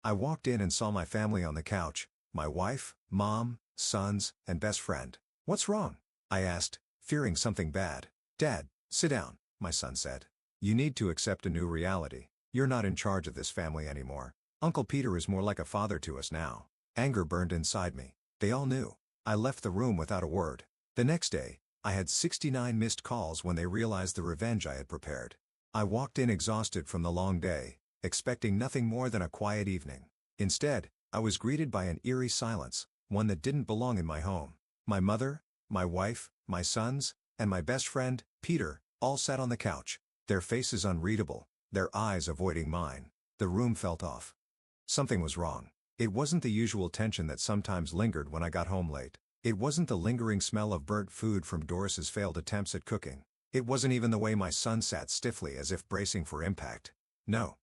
I walked in and saw my family on the couch, my wife, mom, sons, and best friend. "What's wrong?" I asked, fearing something bad. "Dad, sit down," my son said. "You need to accept a new reality. You're not in charge of this family anymore. Uncle Peter is more like a father to us now." Anger burned inside me. They all knew. I left the room without a word. The next day, I had 69 missed calls when they realized the revenge I had prepared. I walked in exhausted from the long day, expecting nothing more than a quiet evening. Instead, I was greeted by an eerie silence, one that didn't belong in my home. My mother, my wife, my sons, and my best friend, Peter, all sat on the couch, their faces unreadable, their eyes avoiding mine. The room felt off. Something was wrong. It wasn't the usual tension that sometimes lingered when I got home late. It wasn't the lingering smell of burnt food from Doris's failed attempts at cooking. It wasn't even the way my son sat stiffly as if bracing for impact. No.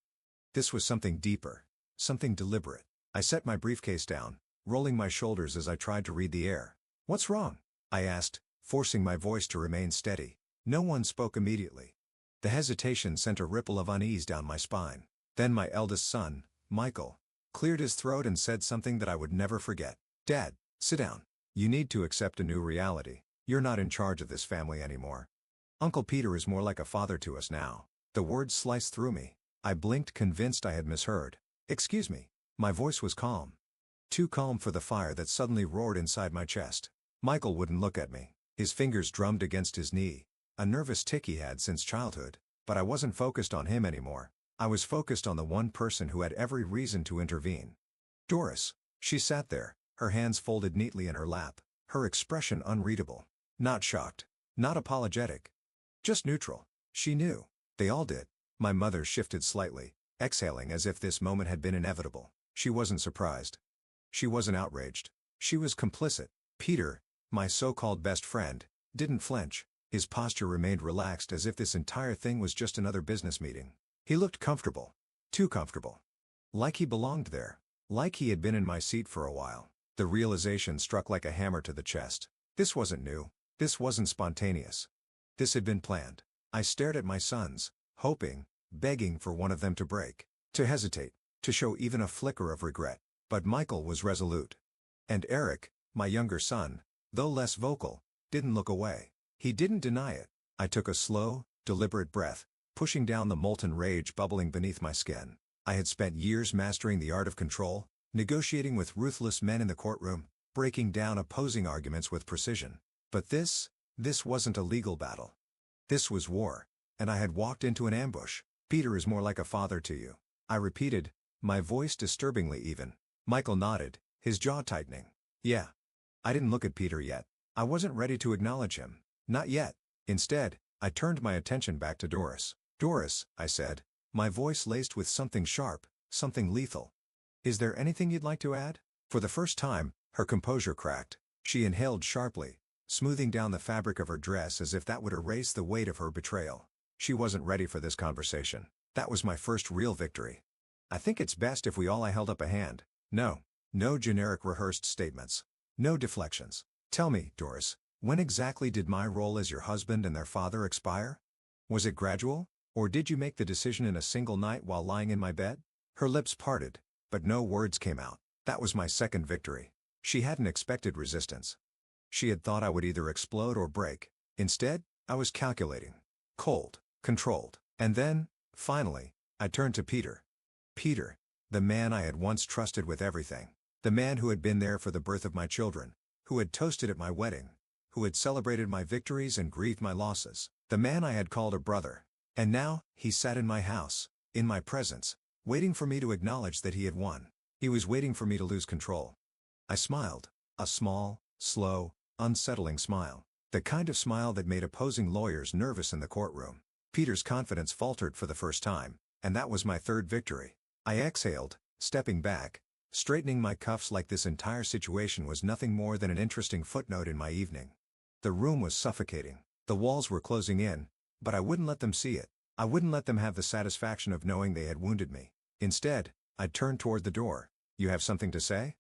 This was something deeper. Something deliberate. I set my briefcase down, rolling my shoulders as I tried to read the air. "What's wrong?" I asked, forcing my voice to remain steady. No one spoke immediately. The hesitation sent a ripple of unease down my spine. Then my eldest son, Michael, cleared his throat and said something that I would never forget. "Dad, sit down. You need to accept a new reality. You're not in charge of this family anymore. Uncle Peter is more like a father to us now." The words sliced through me. I blinked, convinced I had misheard. "Excuse me." My voice was calm. Too calm for the fire that suddenly roared inside my chest. Michael wouldn't look at me. His fingers drummed against his knee, a nervous tic he had since childhood. But I wasn't focused on him anymore. I was focused on the one person who had every reason to intervene. Doris. She sat there, her hands folded neatly in her lap, her expression unreadable. Not shocked. Not apologetic. Just neutral. She knew. They all did. My mother shifted slightly, exhaling as if this moment had been inevitable. She wasn't surprised. She wasn't outraged. She was complicit. Peter, my so-called best friend, didn't flinch. His posture remained relaxed as if this entire thing was just another business meeting. He looked comfortable. Too comfortable. Like he belonged there. Like he had been in my seat for a while. The realization struck like a hammer to the chest. This wasn't new. This wasn't spontaneous. This had been planned. I stared at my sons, hoping, begging for one of them to break, to hesitate, to show even a flicker of regret. But Michael was resolute. And Eric, my younger son, though less vocal, didn't look away. He didn't deny it. I took a slow, deliberate breath, pushing down the molten rage bubbling beneath my skin. I had spent years mastering the art of control, negotiating with ruthless men in the courtroom, breaking down opposing arguments with precision. But this wasn't a legal battle. This was war. And I had walked into an ambush. "Peter is more like a father to you," I repeated, my voice disturbingly even. Michael nodded, his jaw tightening. "Yeah." I didn't look at Peter yet. I wasn't ready to acknowledge him. Not yet. Instead, I turned my attention back to Doris. "Doris," I said, my voice laced with something sharp, something lethal. "Is there anything you'd like to add?" For the first time, her composure cracked. She inhaled sharply, smoothing down the fabric of her dress as if that would erase the weight of her betrayal. She wasn't ready for this conversation. That was my first real victory. "I think it's best if we all." I held up a hand. No generic rehearsed statements. No deflections. "Tell me, Doris, when exactly did my role as your husband and their father expire? Was it gradual? Or did you make the decision in a single night while lying in my bed?" Her lips parted, but no words came out. That was my second victory. She hadn't expected resistance. She had thought I would either explode or break. Instead, I was calculating. Cold. Controlled. And then, finally, I turned to Peter. Peter, the man I had once trusted with everything. The man who had been there for the birth of my children. Who had toasted at my wedding. Who had celebrated my victories and grieved my losses. The man I had called a brother. And now, he sat in my house, in my presence, waiting for me to acknowledge that he had won. He was waiting for me to lose control. I smiled. A small, slow, unsettling smile. The kind of smile that made opposing lawyers nervous in the courtroom. Peter's confidence faltered for the first time, and that was my third victory. I exhaled, stepping back, straightening my cuffs like this entire situation was nothing more than an interesting footnote in my evening. The room was suffocating. The walls were closing in, but I wouldn't let them see it. I wouldn't let them have the satisfaction of knowing they had wounded me. Instead, I turned toward the door. "You have something to say?"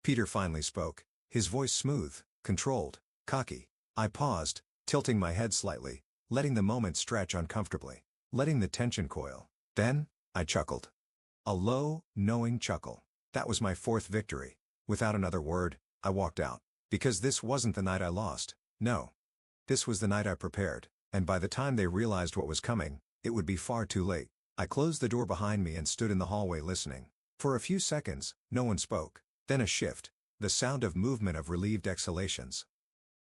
Peter finally spoke, his voice smooth, controlled, cocky. I paused, tilting my head slightly, letting the moment stretch uncomfortably, letting the tension coil. Then, I chuckled. A low, knowing chuckle. That was my fourth victory. Without another word, I walked out. Because this wasn't the night I lost. No. This was the night I prepared, and by the time they realized what was coming, it would be far too late. I closed the door behind me and stood in the hallway listening. For a few seconds, no one spoke. Then a shift. The sound of movement of relieved exhalations.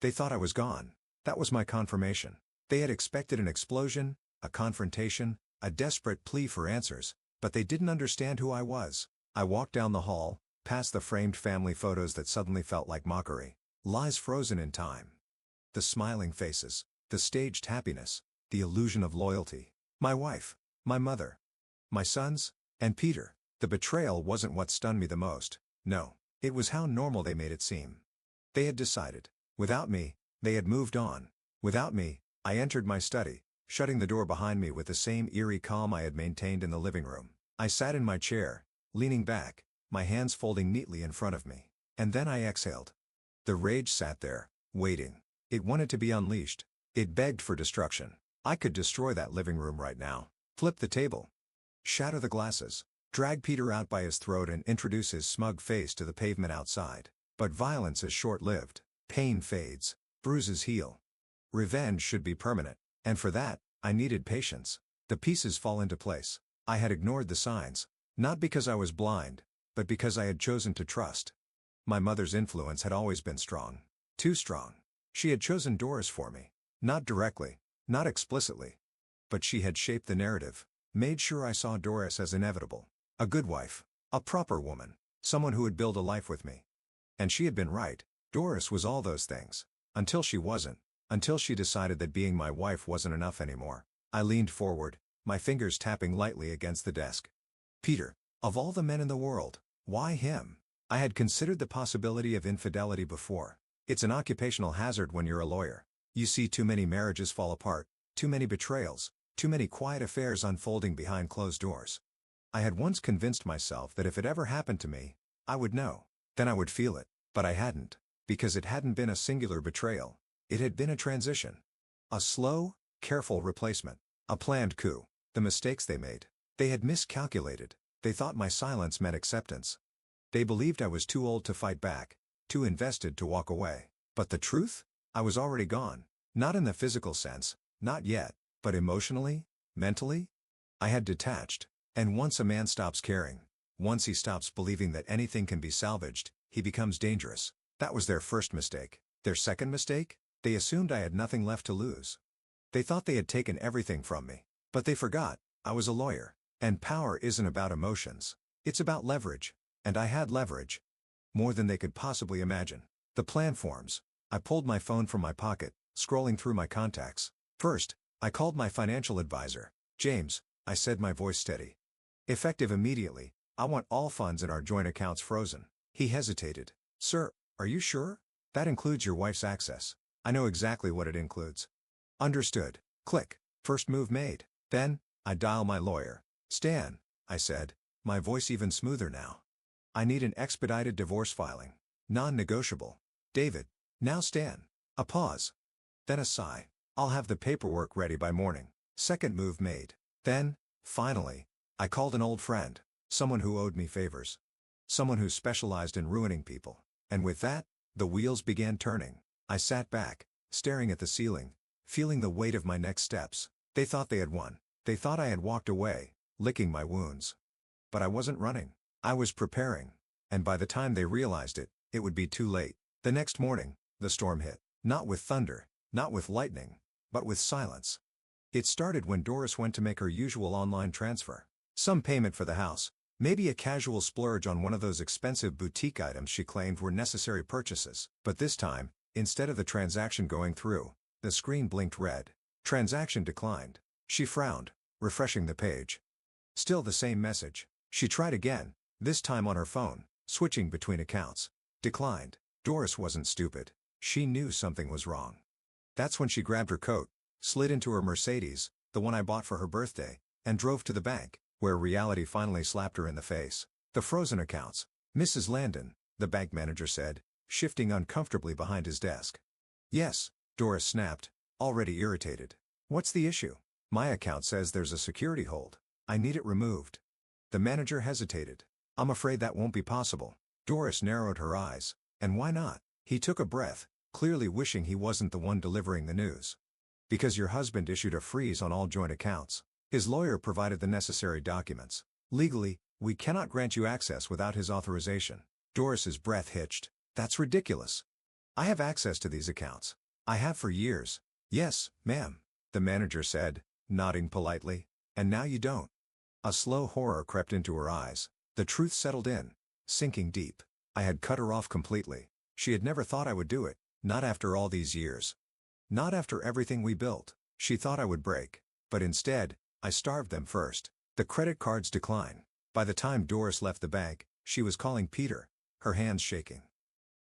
They thought I was gone. That was my confirmation. They had expected an explosion, a confrontation, a desperate plea for answers, but they didn't understand who I was. I walked down the hall, past the framed family photos that suddenly felt like mockery. Lies frozen in time. The smiling faces, the staged happiness, the illusion of loyalty. My wife, my mother, my sons, and Peter. The betrayal wasn't what stunned me the most. No, it was how normal they made it seem. They had decided. Without me, they had moved on. Without me, I entered my study, shutting the door behind me with the same eerie calm I had maintained in the living room. I sat in my chair, leaning back, my hands folding neatly in front of me. And then I exhaled. The rage sat there, waiting. It wanted to be unleashed. It begged for destruction. I could destroy that living room right now. Flip the table. Shatter the glasses. Drag Peter out by his throat and introduce his smug face to the pavement outside. But violence is short-lived. Pain fades. Bruises heal. Revenge should be permanent. And for that, I needed patience. The pieces fall into place. I had ignored the signs. Not because I was blind, but because I had chosen to trust. My mother's influence had always been strong. Too strong. She had chosen Doris for me. Not directly, not explicitly. But she had shaped the narrative, made sure I saw Doris as inevitable. A good wife. A proper woman. Someone who would build a life with me. And she had been right. Doris was all those things. Until she wasn't. Until she decided that being my wife wasn't enough anymore. I leaned forward, my fingers tapping lightly against the desk. Peter. Of all the men in the world, why him? I had considered the possibility of infidelity before. It's an occupational hazard when you're a lawyer. You see too many marriages fall apart, too many betrayals, too many quiet affairs unfolding behind closed doors. I had once convinced myself that if it ever happened to me, I would know. Then I would feel it. But I hadn't. Because it hadn't been a singular betrayal. It had been a transition. A slow, careful replacement. A planned coup. The mistakes they made. They had miscalculated. They thought my silence meant acceptance. They believed I was too old to fight back, too invested to walk away. But the truth? I was already gone. Not in the physical sense, not yet, but emotionally, mentally? I had detached. And once a man stops caring, once he stops believing that anything can be salvaged, he becomes dangerous. That was their first mistake. Their second mistake? They assumed I had nothing left to lose. They thought they had taken everything from me. But they forgot, I was a lawyer. And power isn't about emotions. It's about leverage. And I had leverage. More than they could possibly imagine. The plan forms. I pulled my phone from my pocket, scrolling through my contacts. First, I called my financial advisor. James, I said, my voice steady. Effective immediately, I want all funds in our joint accounts frozen. He hesitated. Sir, are you sure? That includes your wife's access. I know exactly what it includes. Understood. Click. First move made. Then, I dial my lawyer. Stan, I said, my voice even smoother now. I need an expedited divorce filing. Non-negotiable. David. Now Stan. A pause. Then a sigh. I'll have the paperwork ready by morning. Second move made. Then, finally, I called an old friend. Someone who owed me favors. Someone who specialized in ruining people. And with that, the wheels began turning. I sat back, staring at the ceiling, feeling the weight of my next steps. They thought they had won. They thought I had walked away, licking my wounds. But I wasn't running. I was preparing. And by the time they realized it, it would be too late. The next morning, the storm hit. Not with thunder, not with lightning, but with silence. It started when Doris went to make her usual online transfer. Some payment for the house, maybe a casual splurge on one of those expensive boutique items she claimed were necessary purchases. But this time, instead of the transaction going through, the screen blinked red. Transaction declined. She frowned, refreshing the page. Still the same message. She tried again, this time on her phone, switching between accounts. Declined. Doris wasn't stupid. She knew something was wrong. That's when she grabbed her coat, slid into her Mercedes, the one I bought for her birthday, and drove to the bank, where reality finally slapped her in the face. The frozen accounts. Mrs. Landon, the bank manager said, shifting uncomfortably behind his desk. Yes, Doris snapped, already irritated. What's the issue? My account says there's a security hold. I need it removed. The manager hesitated. I'm afraid that won't be possible. Doris narrowed her eyes. And why not? He took a breath, clearly wishing he wasn't the one delivering the news. Because your husband issued a freeze on all joint accounts. His lawyer provided the necessary documents. Legally, we cannot grant you access without his authorization. Doris's breath hitched. That's ridiculous. I have access to these accounts. I have for years. Yes, ma'am, the manager said, nodding politely. And now you don't. A slow horror crept into her eyes. The truth settled in, sinking deep. I had cut her off completely. She had never thought I would do it, not after all these years. Not after everything we built. She thought I would break. But instead, I starved them first. The credit cards decline. By the time Doris left the bank, she was calling Peter, her hands shaking.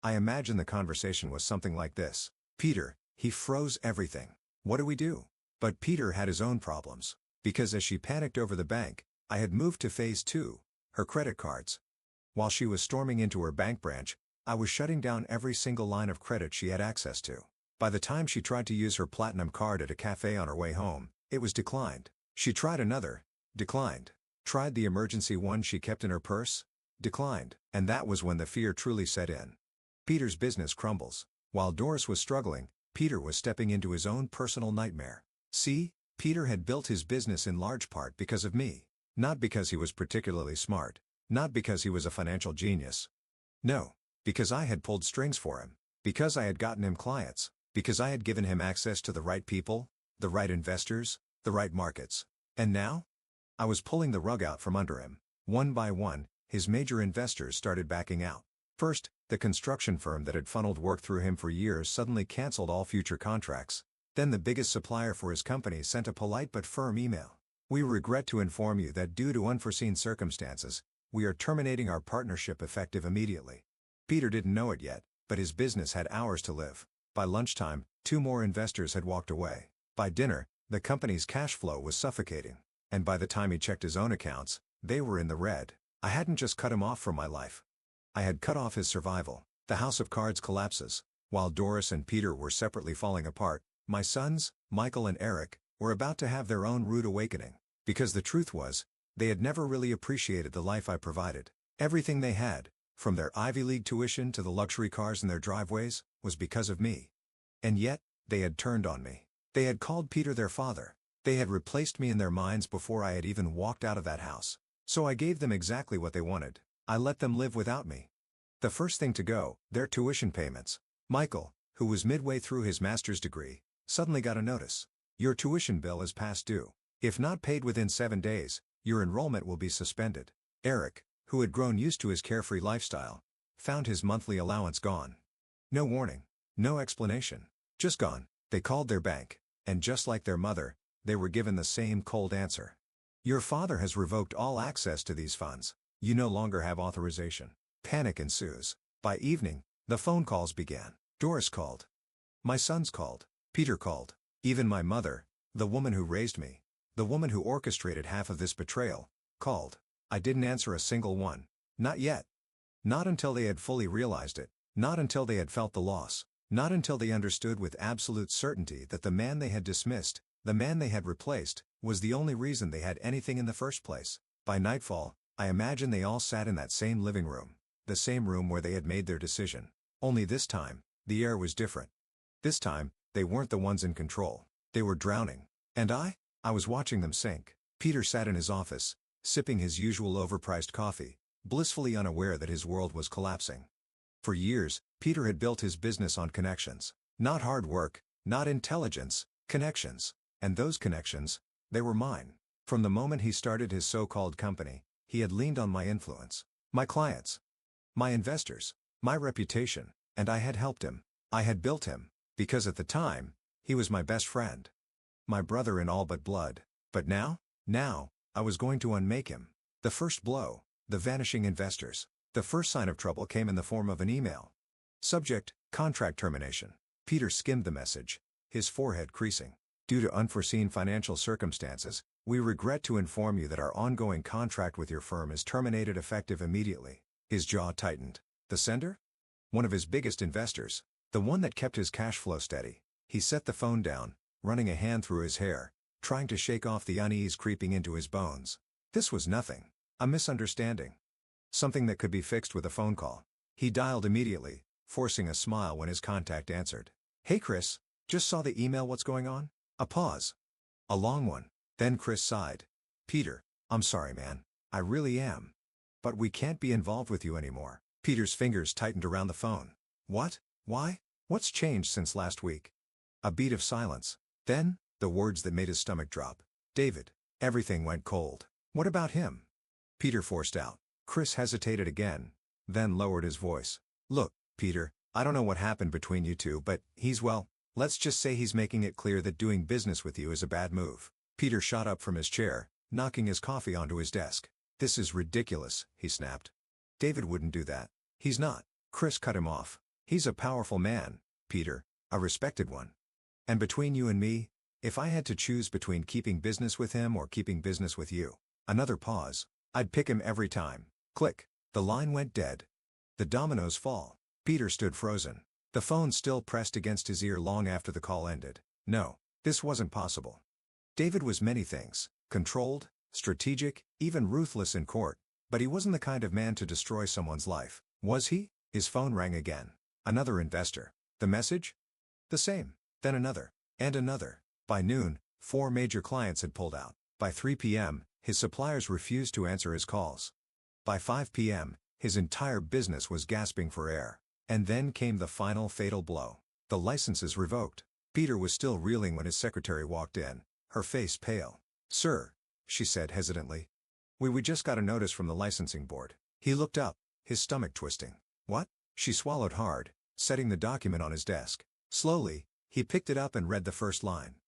I imagine the conversation was something like this. Peter, he froze everything. What do we do? But Peter had his own problems. Because as she panicked over the bank, I had moved to phase 2, her credit cards. While she was storming into her bank branch, I was shutting down every single line of credit she had access to. By the time she tried to use her platinum card at a cafe on her way home, it was declined. She tried another, declined. Tried the emergency one she kept in her purse, declined. And that was when the fear truly set in. Peter's business crumbles. While Doris was struggling, Peter was stepping into his own personal nightmare. See, Peter had built his business in large part because of me. Not because he was particularly smart. Not because he was a financial genius. No, because I had pulled strings for him. Because I had gotten him clients. Because I had given him access to the right people, the right investors, the right markets. And now? I was pulling the rug out from under him. One by one, his major investors started backing out. First, the construction firm that had funneled work through him for years suddenly canceled all future contracts. Then the biggest supplier for his company sent a polite but firm email. We regret to inform you that due to unforeseen circumstances, we are terminating our partnership effective immediately. Peter didn't know it yet, but his business had hours to live. By lunchtime, 2 more investors had walked away. By dinner, the company's cash flow was suffocating. And by the time he checked his own accounts, they were in the red. I hadn't just cut him off from my life. I had cut off his survival. The house of cards collapses. While Doris and Peter were separately falling apart, my sons, Michael and Eric, were about to have their own rude awakening. Because the truth was, they had never really appreciated the life I provided. Everything they had, from their Ivy League tuition to the luxury cars in their driveways, was because of me. And yet, they had turned on me. They had called Peter their father. They had replaced me in their minds before I had even walked out of that house. So I gave them exactly what they wanted. I let them live without me. The first thing to go, their tuition payments. Michael, who was midway through his master's degree, suddenly got a notice. Your tuition bill is past due. If not paid within 7 days, your enrollment will be suspended. Eric, who had grown used to his carefree lifestyle, found his monthly allowance gone. No warning. No explanation. Just gone. They called their bank, and just like their mother, they were given the same cold answer. Your father has revoked all access to these funds. You no longer have authorization. Panic ensues. By evening, the phone calls began. Doris called. My sons called. Peter called. Even my mother, the woman who raised me, the woman who orchestrated half of this betrayal, called. I didn't answer a single one. Not yet. Not until they had fully realized it. Not until they had felt the loss. Not until they understood with absolute certainty that the man they had dismissed, the man they had replaced, was the only reason they had anything in the first place. By nightfall, I imagine they all sat in that same living room, the same room where they had made their decision. Only this time, the air was different. This time, they weren't the ones in control. They were drowning. And I was watching them sink. Peter sat in his office, sipping his usual overpriced coffee, blissfully unaware that his world was collapsing. For years, Peter had built his business on connections. Not hard work, not intelligence, connections. And those connections, they were mine. From the moment he started his so-called company, he had leaned on my influence, my clients, my investors, my reputation, and I had helped him. I had built him, because at the time, he was my best friend. My brother in all but blood. But now, I was going to unmake him. The first blow, the vanishing investors. The first sign of trouble came in the form of an email. Subject, contract termination. Peter skimmed the message, his forehead creasing. Due to unforeseen financial circumstances, we regret to inform you that our ongoing contract with your firm is terminated effective immediately. His jaw tightened. The sender? One of his biggest investors. The one that kept his cash flow steady. He set the phone down, running a hand through his hair, trying to shake off the unease creeping into his bones. This was nothing. A misunderstanding. Something that could be fixed with a phone call. He dialed immediately, forcing a smile when his contact answered. "Hey Chris, just saw the email, what's going on?" A pause. A long one. Then Chris sighed. "Peter, I'm sorry man. I really am. But we can't be involved with you anymore." Peter's fingers tightened around the phone. "What? Why? What's changed since last week?" A beat of silence. Then, the words that made his stomach drop. "David." Everything went cold. "What about him?" Peter forced out. Chris hesitated again, then lowered his voice. "Look, Peter, I don't know what happened between you two, but well, let's just say he's making it clear that doing business with you is a bad move." Peter shot up from his chair, knocking his coffee onto his desk. "This is ridiculous," he snapped. "David wouldn't do that. He's not." Chris cut him off. "He's a powerful man, Peter, a respected one. And between you and me, if I had to choose between keeping business with him or keeping business with you," another pause, "I'd pick him every time." Click. The line went dead. The dominoes fall. Peter stood frozen. The phone still pressed against his ear long after the call ended. No, this wasn't possible. David was many things: controlled, strategic, even ruthless in court, but he wasn't the kind of man to destroy someone's life, was he? His phone rang again. Another investor. The message? The same. Then another. And another. By noon, 4 major clients had pulled out. By 3 p.m., his suppliers refused to answer his calls. By 5 p.m., his entire business was gasping for air. And then came the final fatal blow. The licenses revoked. Peter was still reeling when his secretary walked in, her face pale. "Sir," she said hesitantly. We just got a notice from the licensing board." He looked up, his stomach twisting. "What?" She swallowed hard, setting the document on his desk. Slowly, he picked it up and read the first line.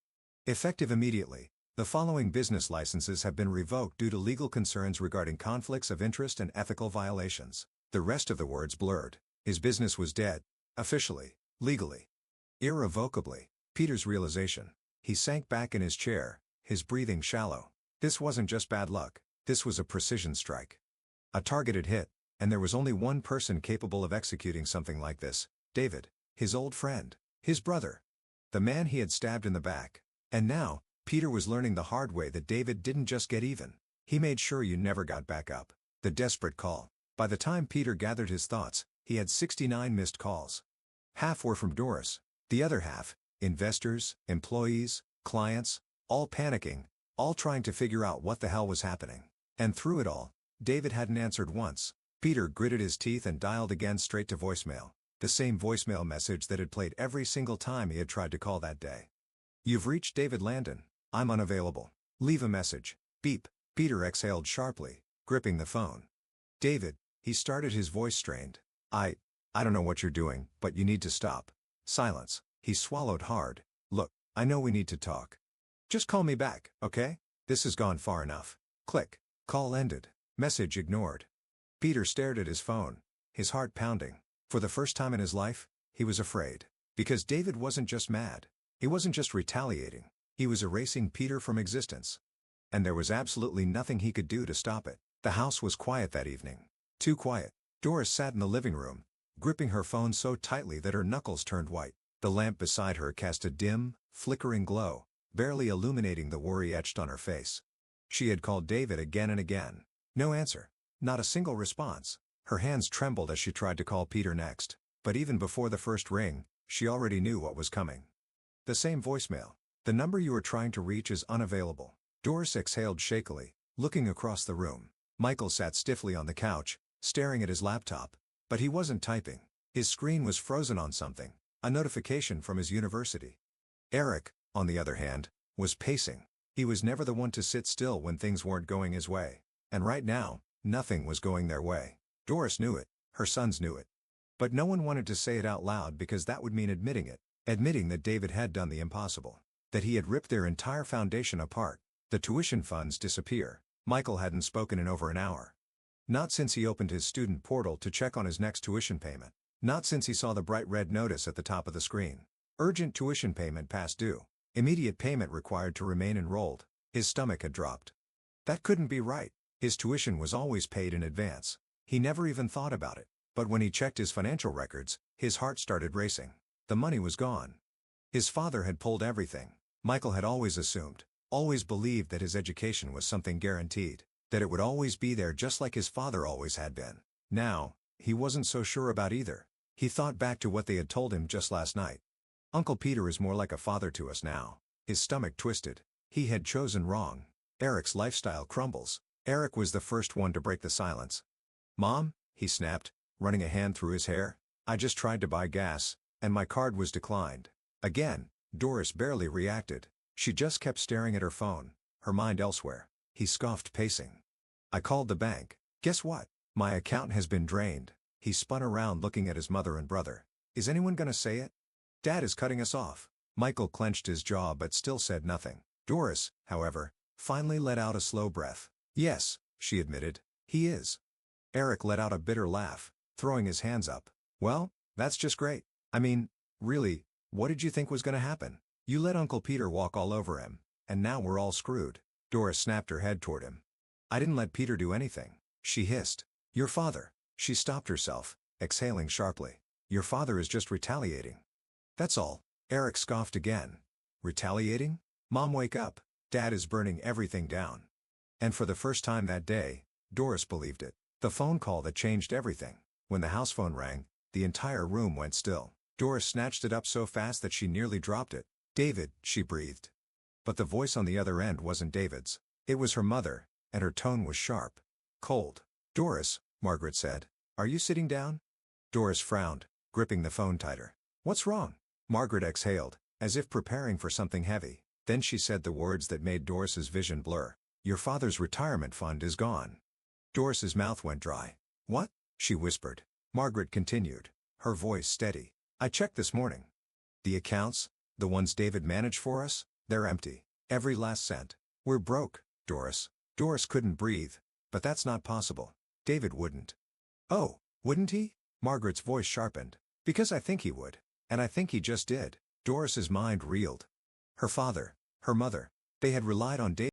"Effective immediately, the following business licenses have been revoked due to legal concerns regarding conflicts of interest and ethical violations." The rest of the words blurred. His business was dead. Officially. Legally. Irrevocably. Peter's realization. He sank back in his chair, his breathing shallow. This wasn't just bad luck. This was a precision strike. A targeted hit, and there was only one person capable of executing something like this: David, his old friend, his brother, the man he had stabbed in the back. And now, Peter was learning the hard way that David didn't just get even. He made sure you never got back up. The desperate call. By the time Peter gathered his thoughts, he had 69 missed calls. Half were from Doris. The other half, investors, employees, clients, all panicking, all trying to figure out what the hell was happening. And through it all, David hadn't answered once. Peter gritted his teeth and dialed again straight to voicemail. The same voicemail message that had played every single time he had tried to call that day. "You've reached David Landon. I'm unavailable. Leave a message." Beep. Peter exhaled sharply, gripping the phone. "David," he started, his voice strained. I don't know what you're doing, but you need to stop." Silence. He swallowed hard. "Look, I know we need to talk. Just call me back, okay? This has gone far enough." Click. Call ended. Message ignored. Peter stared at his phone, his heart pounding. For the first time in his life, he was afraid. Because David wasn't just mad. He wasn't just retaliating. He was erasing Peter from existence. And there was absolutely nothing he could do to stop it. The house was quiet that evening. Too quiet. Doris sat in the living room, gripping her phone so tightly that her knuckles turned white. The lamp beside her cast a dim, flickering glow, barely illuminating the worry etched on her face. She had called David again and again. No answer. Not a single response. Her hands trembled as she tried to call Peter next. But even before the first ring, she already knew what was coming. The same voicemail. "The number you are trying to reach is unavailable." Doris exhaled shakily, looking across the room. Michael sat stiffly on the couch, staring at his laptop. But he wasn't typing. His screen was frozen on something. A notification from his university. Eric, on the other hand, was pacing. He was never the one to sit still when things weren't going his way. And right now, nothing was going their way. Doris knew it. Her sons knew it. But no one wanted to say it out loud because that would mean admitting it. Admitting that David had done the impossible. That he had ripped their entire foundation apart. The tuition funds disappear. Michael hadn't spoken in over an hour. Not since he opened his student portal to check on his next tuition payment. Not since he saw the bright red notice at the top of the screen. Urgent tuition payment past due. Immediate payment required to remain enrolled. His stomach had dropped. That couldn't be right. His tuition was always paid in advance. He never even thought about it. But when he checked his financial records, his heart started racing. The money was gone. His father had pulled everything. Michael had always assumed, always believed that his education was something guaranteed. That it would always be there just like his father always had been. Now, he wasn't so sure about either. He thought back to what they had told him just last night. Uncle Peter is more like a father to us now. His stomach twisted. He had chosen wrong. Eric's lifestyle crumbles. Eric was the first one to break the silence. "Mom," he snapped, running a hand through his hair, "I just tried to buy gas, and my card was declined." Again, Doris barely reacted. She just kept staring at her phone, her mind elsewhere. He scoffed, pacing. "I called the bank. Guess what? My account has been drained." He spun around looking at his mother and brother. "Is anyone gonna say it? Dad is cutting us off." Michael clenched his jaw but still said nothing. Doris, however, finally let out a slow breath. "Yes," she admitted, "he is." Eric let out a bitter laugh, throwing his hands up. "Well, that's just great. I mean, really, what did you think was gonna happen? You let Uncle Peter walk all over him, and now we're all screwed." Doris snapped her head toward him. "I didn't let Peter do anything," she hissed. "Your father." She stopped herself, exhaling sharply. "Your father is just retaliating. That's all." Eric scoffed again. "Retaliating? Mom, wake up. Dad is burning everything down." And for the first time that day, Doris believed it. The phone call that changed everything. When the house phone rang, the entire room went still. Doris snatched it up so fast that she nearly dropped it. "David," she breathed. But the voice on the other end wasn't David's. It was her mother, and her tone was sharp. Cold. "Doris," Margaret said, "are you sitting down?" Doris frowned, gripping the phone tighter. "What's wrong?" Margaret exhaled, as if preparing for something heavy. Then she said the words that made Doris's vision blur. "Your father's retirement fund is gone." Doris's mouth went dry. "What?" she whispered. Margaret continued, her voice steady. "I checked this morning. The accounts, the ones David managed for us, they're empty. Every last cent. We're broke, Doris." Doris couldn't breathe. "But that's not possible. David wouldn't." "Oh, wouldn't he?" Margaret's voice sharpened. "Because I think he would. And I think he just did." Doris's mind reeled. Her father, her mother, they had relied on David.